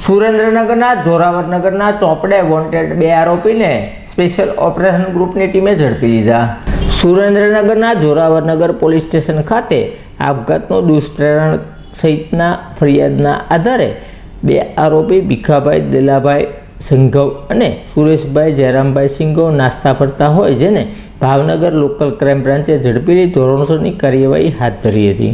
સુરેન્દ્રનગરના જોરાવરનગરના ચોપડે વોન્ટેડ 2 આરોપીને special operation ગ્રુપની ટીમે ઝડપી લીધા। સુરેન્દ્રનગરના જોરાવરનગર પોલીસ સ્ટેશન ખાતે આપઘાતનું દુષ્પ્રેરણ સહિતના ફરિયાદના આધારે 2 આરોપી ભીખાભાઈ દિલાભાઈ સિંઘવ અને સુરેશભાઈ જયરામભાઈ સિંઘવ નાસ્તા ફરતા હોય, જેને ભાવનગર લોકલ ક્રાઇમ બ્રાન્ચે ઝડપી લઈ ધોરણસરની કાર્યવાહી હાથ ધરી હતી।